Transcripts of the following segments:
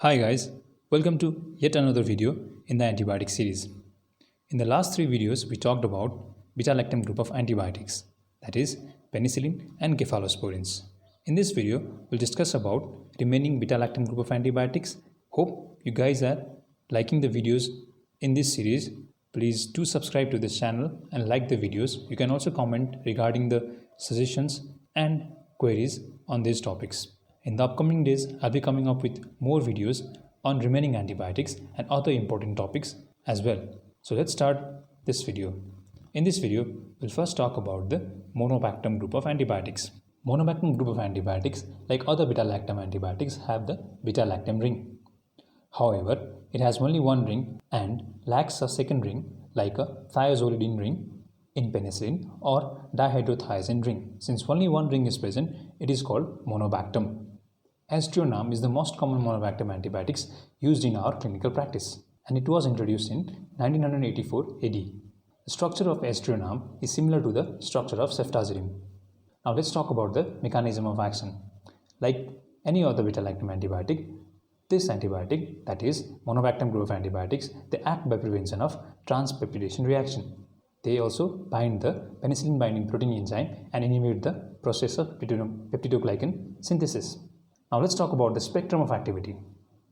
Hi guys, welcome to yet another video in the antibiotic series. In the last three videos, we talked about beta-lactam group of antibiotics, that is penicillin and cephalosporins. In this video, we'll discuss about remaining beta-lactam group of antibiotics. Hope you guys are liking the videos in this series. Please do subscribe to this channel and like the videos. You can also comment regarding the suggestions and queries on these topics. In the upcoming days, I'll be coming up with more videos on remaining antibiotics and other important topics as well. So let's start this video. In this video, we'll first talk about the monobactam group of antibiotics. Monobactam group of antibiotics, like other beta-lactam antibiotics, have the beta-lactam ring. However, it has only one ring and lacks a second ring like a thiazolidine ring in penicillin or dihydrothiazine ring. Since only one ring is present, it is called monobactam. Aztreonam is the most common monobactam antibiotics used in our clinical practice, and it was introduced in 1984 AD. The structure of aztreonam is similar to the structure of ceftazidime. Now let's talk about the mechanism of action. Like any other beta-lactam antibiotic, this antibiotic, that is monobactam group of antibiotics, they act by prevention of transpeptidation reaction. They also bind the penicillin binding protein enzyme and inhibit the process of peptidoglycan synthesis. Now let's talk about the spectrum of activity.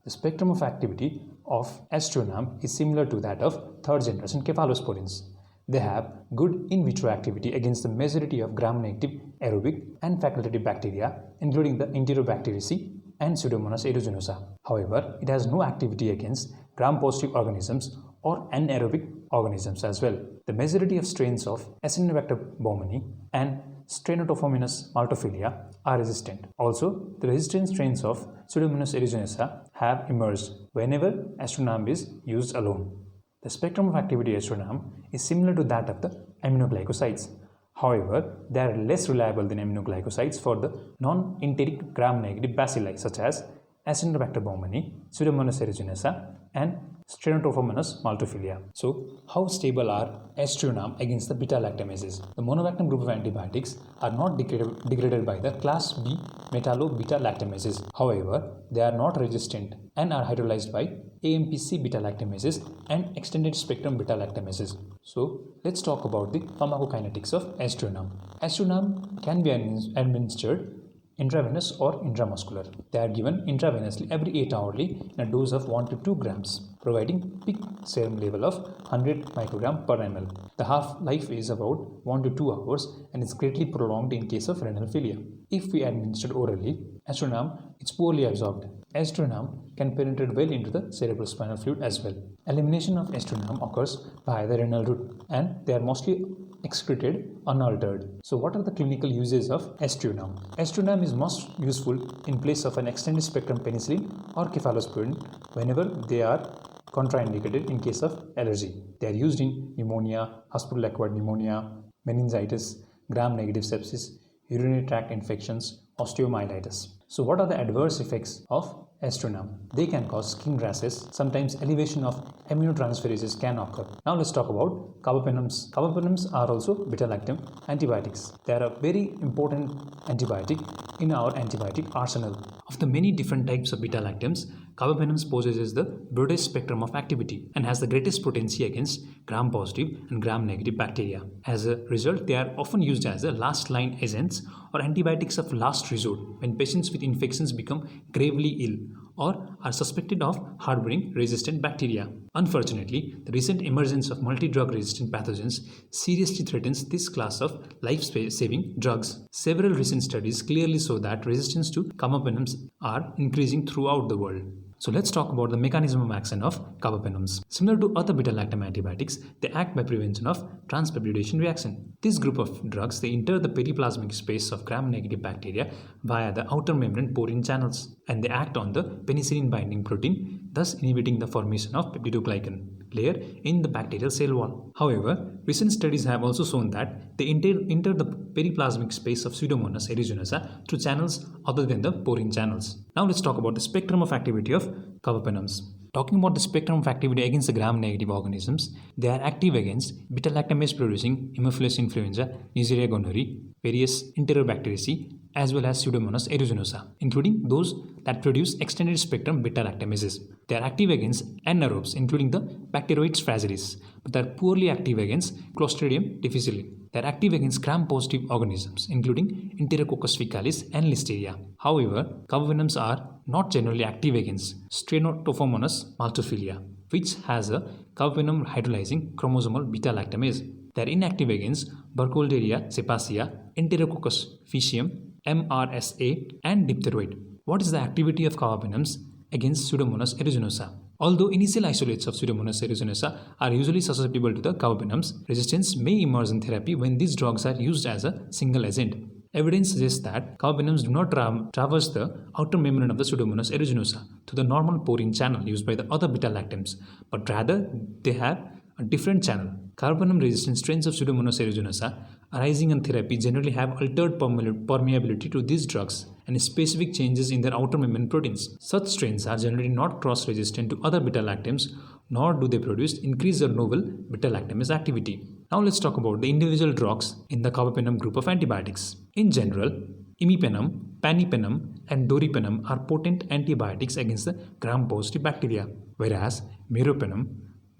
The spectrum of activity of aztreonam is similar to that of third generation cephalosporins. They have good in vitro activity against the majority of gram-negative aerobic and facultative bacteria, including the Enterobacteriaceae and Pseudomonas aeruginosa. However, it has no activity against gram-positive organisms or anaerobic organisms as well. The majority of strains of Acinetobacter baumannii and Strainotrophomonas maltophilia are resistant. Also, the resistant strains of Pseudomonas aeruginosa have emerged whenever aztreonam is used alone. The spectrum of activity of aztreonam is similar to that of the aminoglycosides. However, they are less reliable than aminoglycosides for the non-enteric gram-negative bacilli such as Acinetobacter baumannii, Pseudomonas aeruginosa, and Strainotrophomonas maltophilia. So, how stable are aztreonam against the beta-lactamases? The monobactam group of antibiotics are not degraded by the class B metallo-beta-lactamases. However, they are not resistant and are hydrolyzed by AMPC beta-lactamases and extended spectrum beta-lactamases. So, let's talk about the pharmacokinetics of aztreonam. Aztreonam can be administered intravenous or intramuscular. They are given intravenously every 8 hourly in a dose of 1 to 2 grams, providing peak serum level of 100 microgram per ml. The half-life is about 1 to 2 hours and is greatly prolonged in case of renal failure. If we administer orally, aztreonam is poorly absorbed. Aztreonam can penetrate well into the cerebrospinal fluid as well. Elimination of aztreonam occurs via the renal route and they are mostly excreted unaltered. So what are the clinical uses of aztreonam? Aztreonam is most useful in place of an extended spectrum penicillin or cephalosporin whenever they are contraindicated in case of allergy. They are used in pneumonia, hospital-acquired pneumonia, meningitis, gram-negative sepsis, urinary tract infections, osteomyelitis. So what are the adverse effects of aztreonam? They can cause skin rashes. Sometimes elevation of aminotransferases can occur. Now let's talk about carbapenems. Carbapenems are also beta-lactam antibiotics. They are a very important antibiotic in our antibiotic arsenal. Of the many different types of beta-lactams, carbapenems possesses the broadest spectrum of activity and has the greatest potency against gram-positive and gram-negative bacteria. As a result, they are often used as a last-line agents or antibiotics of last resort when patients with infections become gravely ill or are suspected of harboring resistant bacteria. Unfortunately, the recent emergence of multi-drug resistant pathogens seriously threatens this class of life-saving drugs. Several recent studies clearly show that resistance to carbapenems are increasing throughout the world. So let's talk about the mechanism of action of carbapenems. Similar to other beta-lactam antibiotics, they act by prevention of transpeptidation reaction. This group of drugs, they enter the periplasmic space of gram-negative bacteria via the outer membrane porine channels, and they act on the penicillin binding protein, thus inhibiting the formation of peptidoglycan layer in the bacterial cell wall. However, recent studies have also shown that they enter the periplasmic space of Pseudomonas aeruginosa through channels other than the porine channels. Now let's talk about the spectrum of activity of carbapenems. Talking about the spectrum of activity against the gram-negative organisms, they are active against beta-lactamase producing Haemophilus influenza, Neisseria gonorrhoeae, various Enterobacteriaceae, as well as Pseudomonas aeruginosa, including those that produce extended spectrum beta-lactamases. They are active against anaerobes, including the Bacteroides fragilis, but they are poorly active against Clostridium difficile. They are active against gram-positive organisms, including Enterococcus faecalis and Listeria. However, carbovenoms are not generally active against Strenotophomonas maltophilia, which has a carbovenom hydrolyzing chromosomal beta-lactamase. They are inactive against Burkholderia cepacia, Enterococcus faecium, MRSA, and diphtheroid. What is the activity of carbovenoms against Pseudomonas aeruginosa? Although initial isolates of Pseudomonas aeruginosa are usually susceptible to the carbovenoms, resistance may emerge in therapy when these drugs are used as a single agent. Evidence suggests that carbovenoms do not traverse the outer membrane of the Pseudomonas aeruginosa through the normal pore-in channel used by the other beta-lactams, but rather they have a different channel. Carbovenom-resistant strains of Pseudomonas aeruginosa arising in therapy generally have altered permeability to these drugs and specific changes in their outer membrane proteins. Such strains are generally not cross-resistant to other beta-lactams, nor do they produce increased or novel beta-lactamase activity. Now let's talk about the individual drugs in the carbapenem group of antibiotics. In general, imipenem, panipenem, and doripenem are potent antibiotics against the gram-positive bacteria, whereas meropenem,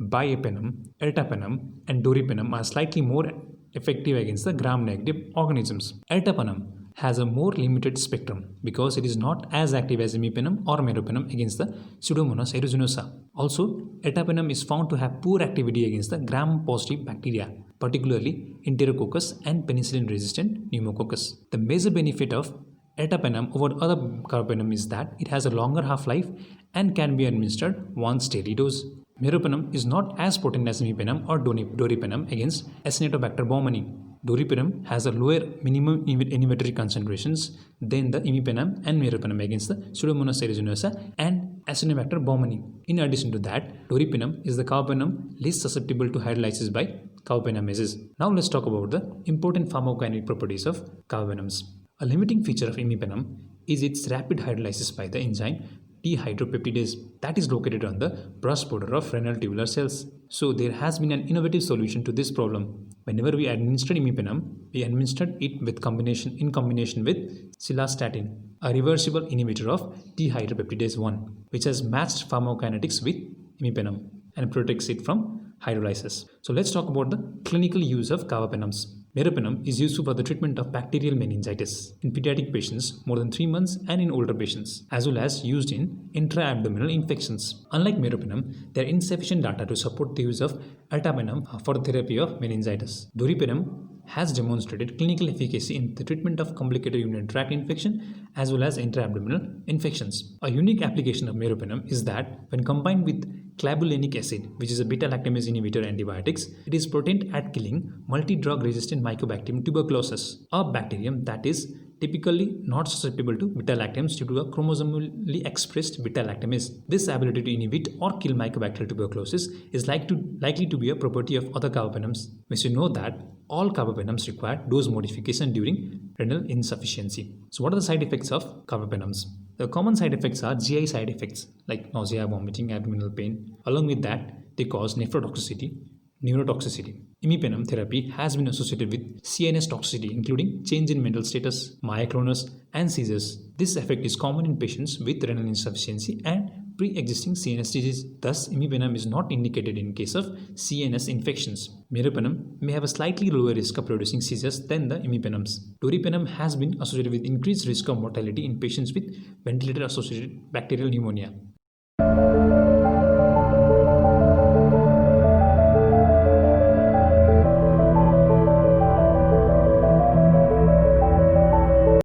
biopenem, ertapenem, and doripenem are slightly more effective against the gram-negative organisms. Ertapenem has a more limited spectrum because it is not as active as imipenem or meropenem against the Pseudomonas aeruginosa. Also, ertapenem is found to have poor activity against the gram-positive bacteria, particularly Enterococcus and penicillin-resistant pneumococcus. The major benefit of ertapenem over other carbapenem is that it has a longer half-life and can be administered once daily dose. Meropenem is not as potent as imipenem or doripenem against Acinetobacter baumannii. Doripenem has a lower minimum inhibitory concentrations than the imipenem and meropenem against the Pseudomonas aeruginosa and Acinetobacter baumannii. In addition to that, doripenem is the carbapenem least susceptible to hydrolysis by carbapenemases. Now let's talk about the important pharmacokinetic properties of carbovenoms. A limiting feature of imipenem is its rapid hydrolysis by the enzyme dehydropeptidase that is located on the brush border of renal tubular cells. So there has been an innovative solution to this problem. Whenever we administered imipenem, we administered it in combination with cilastatin, a reversible inhibitor of dehydropeptidase 1, which has matched pharmacokinetics with imipenem and protects it from hydrolysis. So let's talk about the clinical use of carbapenoms. Meropenem is used for the treatment of bacterial meningitis in pediatric patients more than 3 months and in older patients, as well as used in intra-abdominal infections. Unlike meropenem, there are insufficient data to support the use of ertapenem for the therapy of meningitis. Doripenem has demonstrated clinical efficacy in the treatment of complicated urinary tract infection as well as intra-abdominal infections. A unique application of meropenem is that when combined with clavulanic acid, which is a beta-lactamase inhibitor antibiotics, it is potent at killing multi-drug resistant Mycobacterium tuberculosis, a bacterium that is typically not susceptible to beta-lactams due to a chromosomally expressed beta-lactamase. This ability to inhibit or kill Mycobacterial tuberculosis is likely to be a property of other carbapenoms. We should know that all carbapenoms require dose modification during renal insufficiency. So what are the side effects of carbapenoms? The common side effects are GI side effects like nausea, vomiting, abdominal pain. Along with that, they cause nephrotoxicity, neurotoxicity. Imipenem therapy has been associated with CNS toxicity, including change in mental status, myoclonus, and seizures. This effect is common in patients with renal insufficiency and pre-existing CNS disease. Thus, imipenem is not indicated in case of CNS infections. Meropenem may have a slightly lower risk of producing seizures than the imipenems. Doripenem has been associated with increased risk of mortality in patients with ventilator-associated bacterial pneumonia.